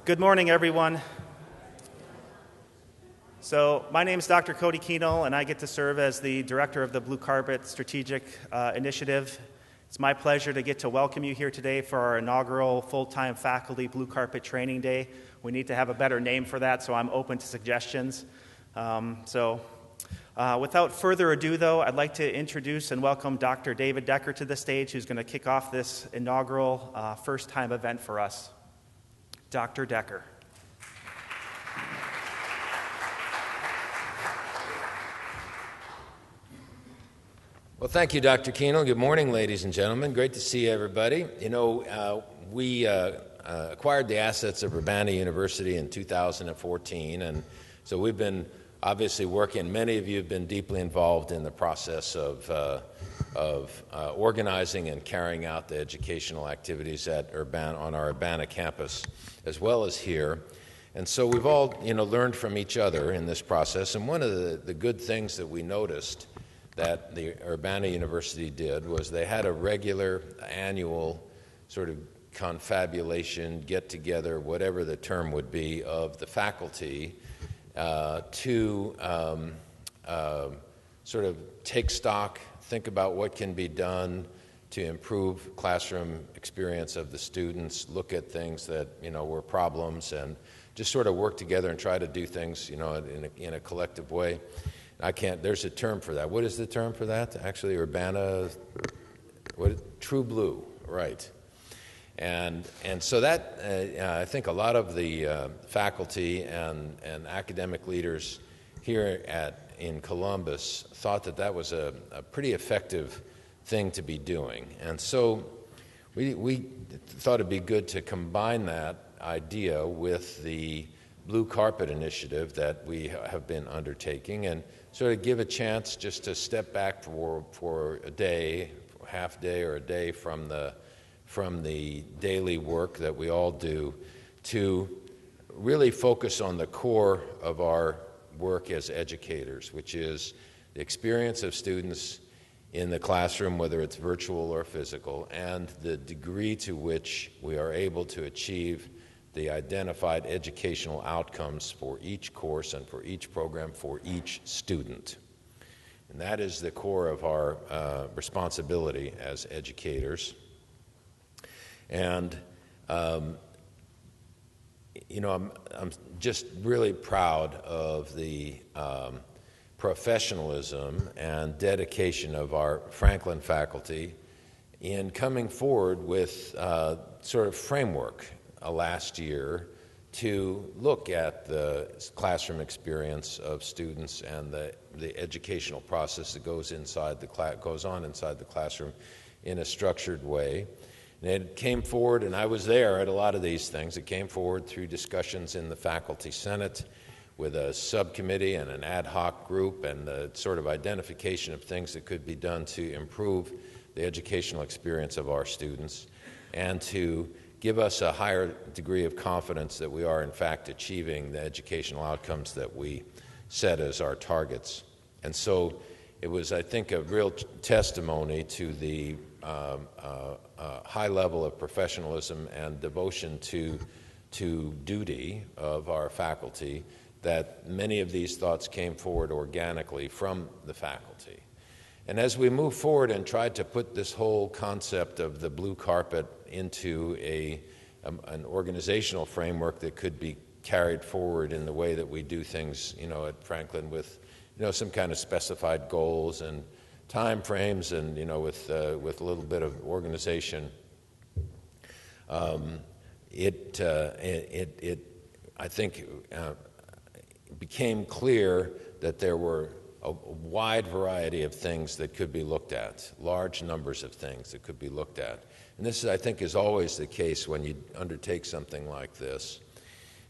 Good morning, everyone. So my name is Dr. Cody Keenel, and I get to serve as the director of the Blue Carpet Strategic Initiative. It's my pleasure to get to welcome you here today for our inaugural full-time faculty Blue Carpet Training Day. We need to have a better name for that, so I'm open to suggestions. Without further ado, though, I'd like to introduce and welcome Dr. David Decker to the stage, who's going to kick off this inaugural first-time event for us. Dr. Decker. Well, thank you, Dr. Keenel. Good morning, ladies and gentlemen. Great to see everybody. You know, we acquired the assets of Urbana University in 2014, and so we've been obviously working. Many of you have been deeply involved in the process of organizing and carrying out the educational activities at Urbana, on our Urbana campus, as well as here. And so we've all, learned from each other in this process. And one of the good things that we noticed that the Urbana University did was they had a regular annual sort of confabulation, get-together, whatever the term would be, of the faculty to sort of take stock, think about what can be done to improve classroom experience of the students, look at things that, were problems, and just sort of work together and try to do things, in a collective way. There's a term for that. What is the term for that? Actually, Urbana, True Blue, right. And so that, I think a lot of the faculty and academic leaders here in Columbus thought that was a pretty effective thing to be doing. And so we thought it'd be good to combine that idea with the Blue Carpet Initiative that we have been undertaking and sort of give a chance just to step back for a day, half day or a day from the daily work that we all do to really focus on the core of our work as educators, which is the experience of students in the classroom, whether it's virtual or physical, and the degree to which we are able to achieve the identified educational outcomes for each course and for each program for each student. And that is the core of our responsibility as educators. And, I'm just really proud of the professionalism and dedication of our Franklin faculty in coming forward with sort of framework last year to look at the classroom experience of students and the educational process that goes on inside the classroom in a structured way. And it came forward, and I was there at a lot of these things. It came forward through discussions in the Faculty Senate with a subcommittee and an ad hoc group and the sort of identification of things that could be done to improve the educational experience of our students and to give us a higher degree of confidence that we are, in fact, achieving the educational outcomes that we set as our targets. And so it was, I think, a real testimony to the high level of professionalism and devotion to duty of our faculty that many of these thoughts came forward organically from the faculty. And as we move forward and tried to put this whole concept of the blue carpet into an organizational framework that could be carried forward in the way that we do things, at Franklin with, some kind of specified goals and time frames and, with a little bit of organization, I think, became clear that there were a wide variety of things that could be looked at, large numbers of things that could be looked at. And this, I think, is always the case when you undertake something like this.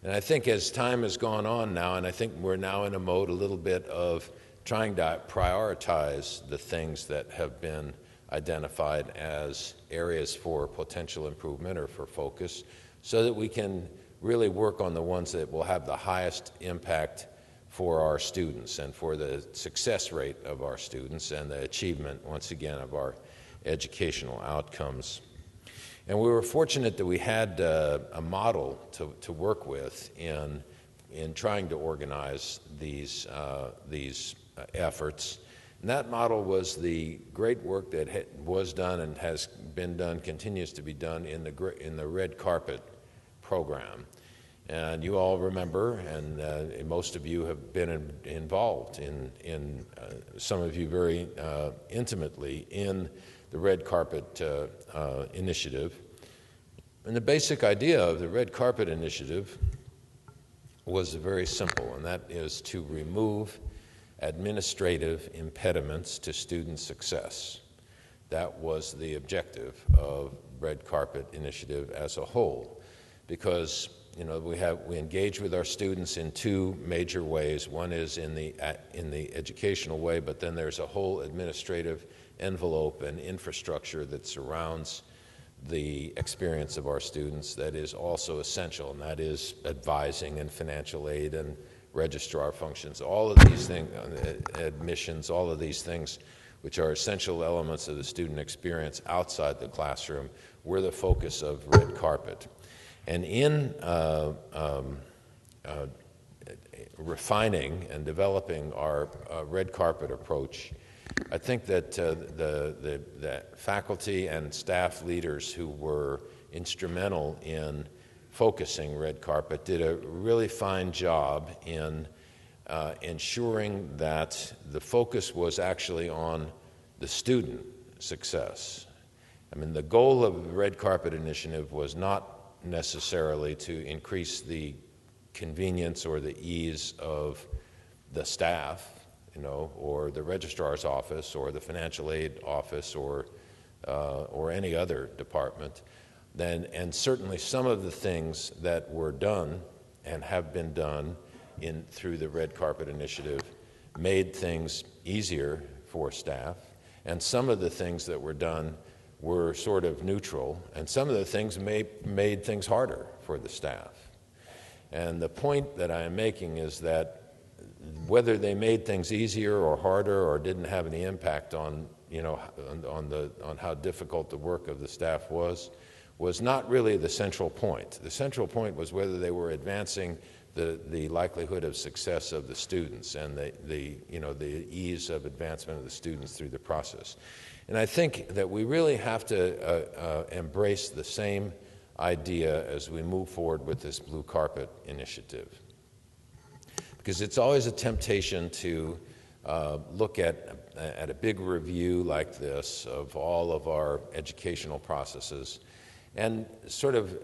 And I think as time has gone on now, and I think we're now in a mode a little bit of trying to prioritize the things that have been identified as areas for potential improvement or for focus so that we can really work on the ones that will have the highest impact for our students and for the success rate of our students and the achievement, once again, of our educational outcomes. And we were fortunate that we had a model to work with in trying to organize these efforts. And that model was the great work that was done and has been done, continues to be done in the Red Carpet program. And you all remember, and most of you have been involved in some of you very intimately in the Red Carpet Initiative. And the basic idea of the Red Carpet Initiative was very simple, and that is to remove administrative impediments to student success. That was the objective of Red Carpet Initiative as a whole, because we engage with our students in two major ways. One is in the educational way, but then there's a whole administrative envelope and infrastructure that surrounds the experience of our students that is also essential, and that is advising and financial aid and registrar functions, all of these things, admissions, all of these things which are essential elements of the student experience outside the classroom were the focus of Red Carpet. And in refining and developing our Red Carpet approach, I think that the faculty and staff leaders who were instrumental in focusing Red Carpet did a really fine job in ensuring that the focus was actually on the student success. I mean, the goal of the Red Carpet Initiative was not necessarily to increase the convenience or the ease of the staff, or the registrar's office, or the financial aid office, or any other department. And certainly some of the things that were done and have been done through the Red Carpet Initiative made things easier for staff, and some of the things that were done were sort of neutral, and some of the things made things harder for the staff. And the point that I am making is that whether they made things easier or harder or didn't have any impact on how difficult the work of the staff was not really the central point. The central point was whether they were advancing the likelihood of success of the students and the ease of advancement of the students through the process. And I think that we really have to embrace the same idea as we move forward with this Blue Carpet Initiative. Because it's always a temptation to look at a big review like this of all of our educational processes and sort of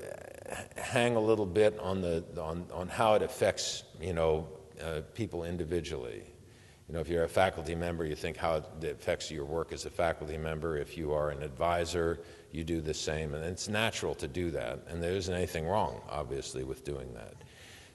hang a little bit on how it affects people individually. If you're a faculty member, you think how it affects your work as a faculty member. If you are an advisor, you do the same, and it's natural to do that, and there isn't anything wrong, obviously, with doing that.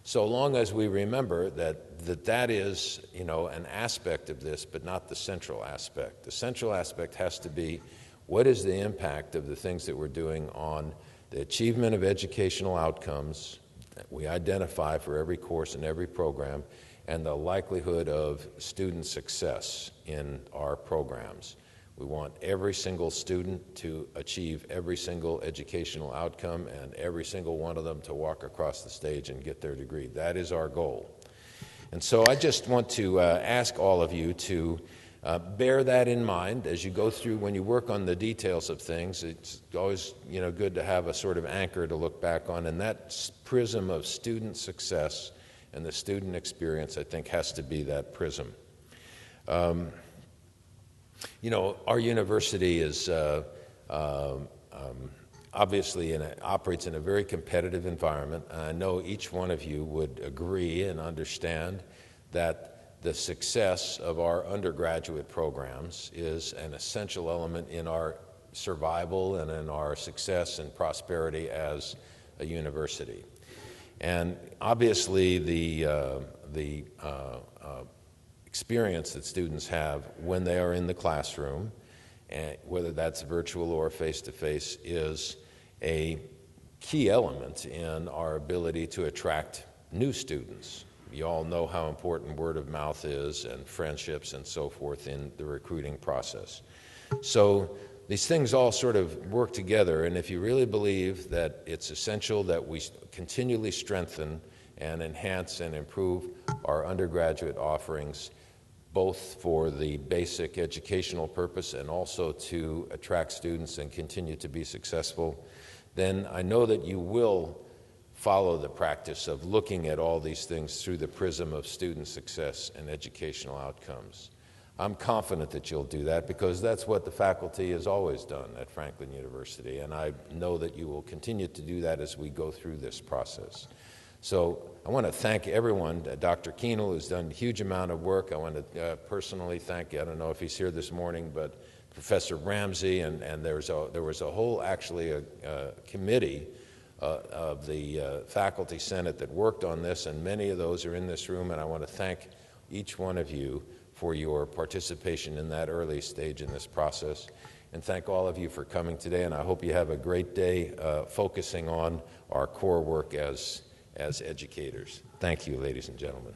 So long as we remember that is, an aspect of this, but not the central aspect. The central aspect has to be, what is the impact of the things that we're doing on the achievement of educational outcomes that we identify for every course and every program, and the likelihood of student success in our programs. We want every single student to achieve every single educational outcome and every single one of them to walk across the stage and get their degree. That is our goal. And so I just want to ask all of you to bear that in mind as you go through, when you work on the details of things. It's always good to have a sort of anchor to look back on, and that prism of student success and the student experience, I think, has to be that prism. Our university is obviously operates in a very competitive environment. I know each one of you would agree and understand that the success of our undergraduate programs is an essential element in our survival and in our success and prosperity as a university. And obviously the experience that students have when they are in the classroom, whether that's virtual or face-to-face, is a key element in our ability to attract new students. You all know how important word of mouth is, and friendships and so forth in the recruiting process. So these things all sort of work together, and if you really believe that it's essential that we continually strengthen and enhance and improve our undergraduate offerings, both for the basic educational purpose and also to attract students and continue to be successful, then I know that you will follow the practice of looking at all these things through the prism of student success and educational outcomes. I'm confident that you'll do that because that's what the faculty has always done at Franklin University, and I know that you will continue to do that as we go through this process. So I want to thank everyone. Dr. Kuehnel has done a huge amount of work. I want to personally thank, I don't know if he's here this morning, but Professor Ramsey, and there was a whole, actually, a committee of the Faculty Senate that worked on this, and many of those are in this room, and I want to thank each one of you for your participation in that early stage in this process. And thank all of you for coming today, and I hope you have a great day focusing on our core work as educators. Thank you, ladies and gentlemen.